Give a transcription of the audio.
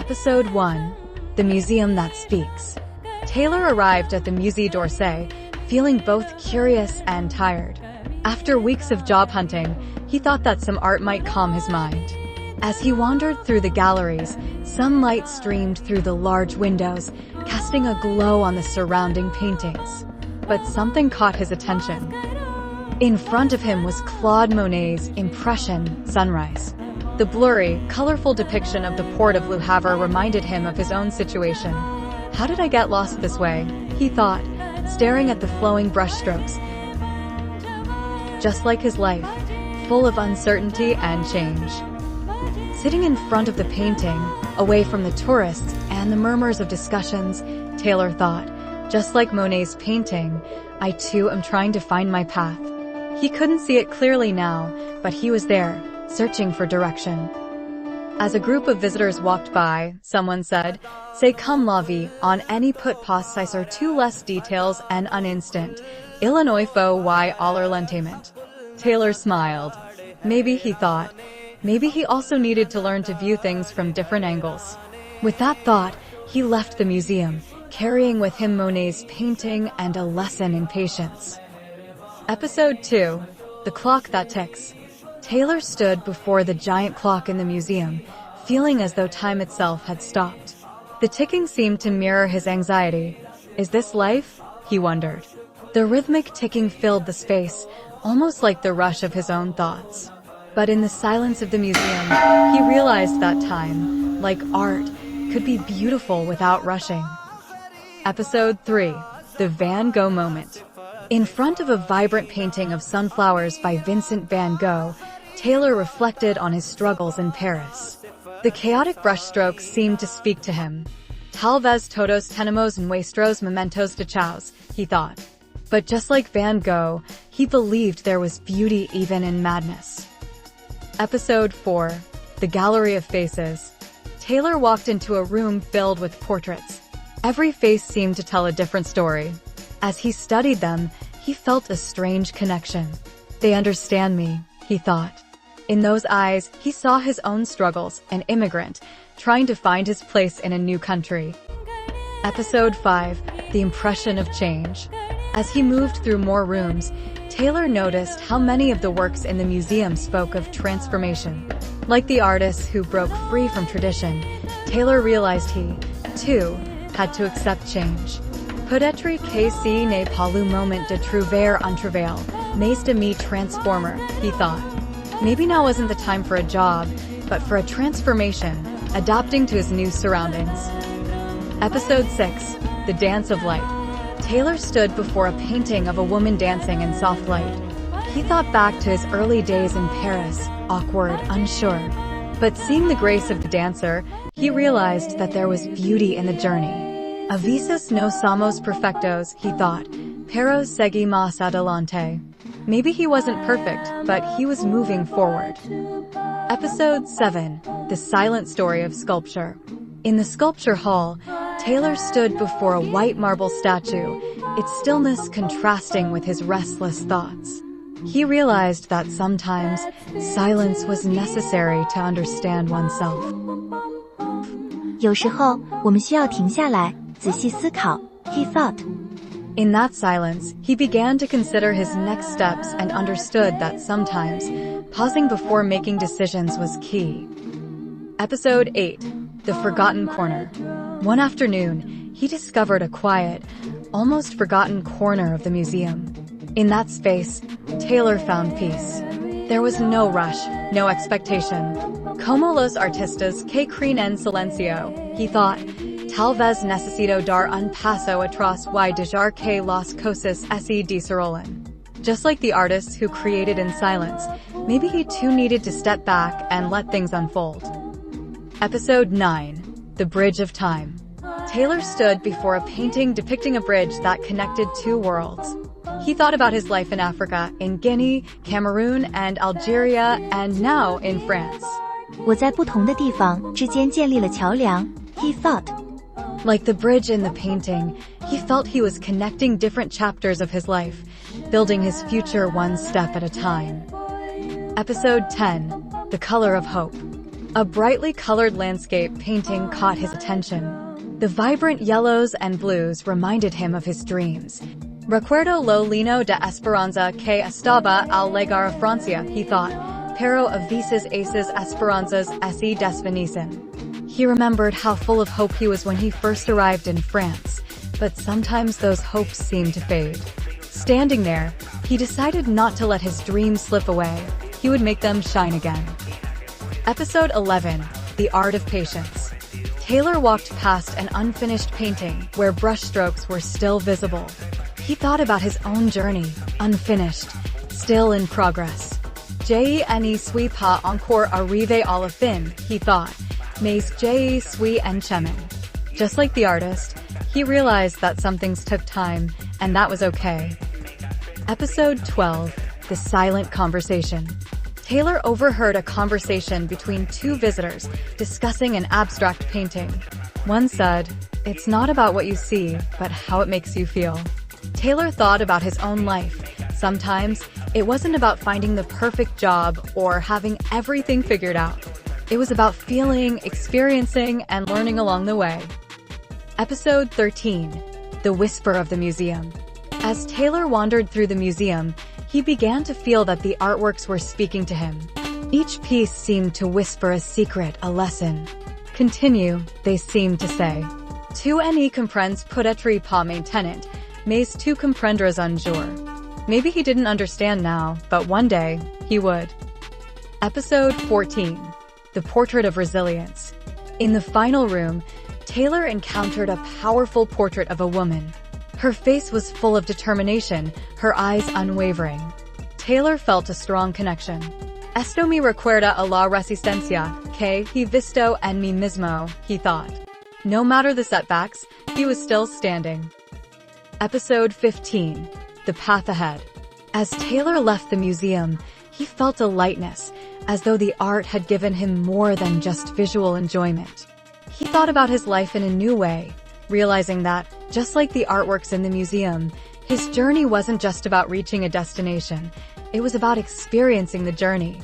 Episode 1, The Museum That Speaks. Tayler arrived at the Musée d'Orsay, feeling both curious and tired. After weeks of job hunting, he thought that some art might calm his mind. As he wandered through the galleries, sunlight streamed through the large windows, casting a glow on the surrounding paintings. But something caught his attention. In front of him was Claude Monet's Impression Sunrise. The blurry, colorful depiction of the port of Le Havre reminded him of his own situation. How did I get lost this way? He thought, staring at the flowing brushstrokes. Just like his life, full of uncertainty and change. Sitting in front of the painting, away from the tourists and the murmurs of discussions, Tayler thought, just like Monet's painting, I too am trying to find my path. He couldn't see it clearly now, but he was there, searching for direction. As a group of visitors walked by, someone said, "C'est comme la vie, on any put pas sur tout les details en un instant. Il ne faut y aller lentement." Tayler smiled. Maybe, he thought, maybe he also needed to learn to view things from different angles. With that thought, he left the museum, carrying with him Monet's painting and a lesson in patience. Episode 2, The Clock That Ticks. Tayler stood before the giant clock in the museum, feeling as though time itself had stopped. The ticking seemed to mirror his anxiety. Is this life? He wondered. The rhythmic ticking filled the space, almost like the rush of his own thoughts. But in the silence of the museum, he realized that time, like art, could be beautiful without rushing. Episode 3, The Van Gogh Moment. In front of a vibrant painting of sunflowers by Vincent van Gogh, Tayler reflected on his struggles in Paris. The chaotic brushstrokes seemed to speak to him. Talvez todos tenemos nuestros momentos de caos, he thought. But just like Van Gogh, he believed there was beauty even in madness. Episode 4, The Gallery of Faces. Tayler walked into a room filled with portraits. Every face seemed to tell a different story. As he studied them, he felt a strange connection. They understand me, he thought. In those eyes, he saw his own struggles, an immigrant, trying to find his place in a new country. Episode 5, The Impression of Change. As he moved through more rooms, Tayler noticed how many of the works in the museum spoke of transformation. Like the artists who broke free from tradition, Tayler realized he, too, had to accept change. Peut-être que ce n'est pas le moment de trouver un travail, mais de me transformer, he thought. Maybe now wasn't the time for a job, but for a transformation, adapting to his new surroundings. Episode 6, The Dance of Light. Tayler stood before a painting of a woman dancing in soft light. He thought back to his early days in Paris, awkward, unsure. But seeing the grace of the dancer, he realized that there was beauty in the journey. A veces no somos perfectos, he thought, pero seguimos adelante. Maybe he wasn't perfect, but he was moving forward. Episode 7, The Silent Story of Sculpture. In the sculpture hall, Tayler stood before a white marble statue, its stillness contrasting with his restless thoughts. He realized that sometimes silence was necessary to understand oneself. 有时候，我们需要停下来，仔细思考, he thought. In that silence, he began to consider his next steps and understood that sometimes, pausing before making decisions was key. Episode 8, The Forgotten Corner. One afternoon, he discovered a quiet, almost forgotten corner of the museum. In that space, Tayler found peace. There was no rush, no expectation. Como los artistas que creen en silencio, he thought. Talvez necesito dar un paso atrás y dejar que las cosas se desarrollen. Just like the artists who created in silence, maybe he too needed to step back and let things unfold. Episode 9, The Bridge of Time. Tayler stood before a painting depicting a bridge that connected two worlds. He thought about his life in Africa, in Guinea, Cameroon, and Algeria, and now in France. 我在不同的地方之间建立了桥梁, he thought. Like the bridge in the painting, he felt he was connecting different chapters of his life, building his future one step at a time. Episode 10, The Color of Hope. A brightly colored landscape painting caught his attention. The vibrant yellows and blues reminded him of his dreams. Recuerdo lo lino de esperanza que estaba al llegar a Francia, he thought, pero a veces esas esperanzas se desvanecen. He remembered how full of hope he was when he first arrived in France, but sometimes those hopes seemed to fade. Standing there, he decided not to let his dreams slip away. He would make them shine again. Episode 11, The Art of Patience. Tayler walked past an unfinished painting where brushstrokes were still visible. He thought about his own journey, unfinished, still in progress. Je ne suis pas encore arrivé à la fin, he thought, mais je suis en chemin. Just like the artist, he realized that some things took time, and that was okay. Episode 12, The Silent Conversation. Tayler overheard a conversation between two visitors discussing an abstract painting. One said, "It's not about what you see, but how it makes you feel." Tayler thought about his own life. Sometimes, it wasn't about finding the perfect job or having everything figured out. It was about feeling, experiencing, and learning along the way. Episode 13, The Whisper of the Museum. As Tayler wandered through the museum, he began to feel that the artworks were speaking to him. Each piece seemed to whisper a secret, a lesson. Continue, they seemed to say. Tu ne comprends peut-être pas maintenant, mais tu comprendras un jour. Maybe he didn't understand now, but one day, he would. Episode 14, The Portrait of Resilience. In the final room, Tayler encountered a powerful portrait of a woman. Her face was full of determination, her eyes unwavering. Tayler felt a strong connection. Esto me recuerda a la resistencia que he visto en mí mismo, he thought. No matter the setbacks, he was still standing. Episode 15, The Path Ahead. As Tayler left the museum, he felt a lightness, as though the art had given him more than just visual enjoyment. He thought about his life in a new way, realizing that, just like the artworks in the museum, his journey wasn't just about reaching a destination. It was about experiencing the journey,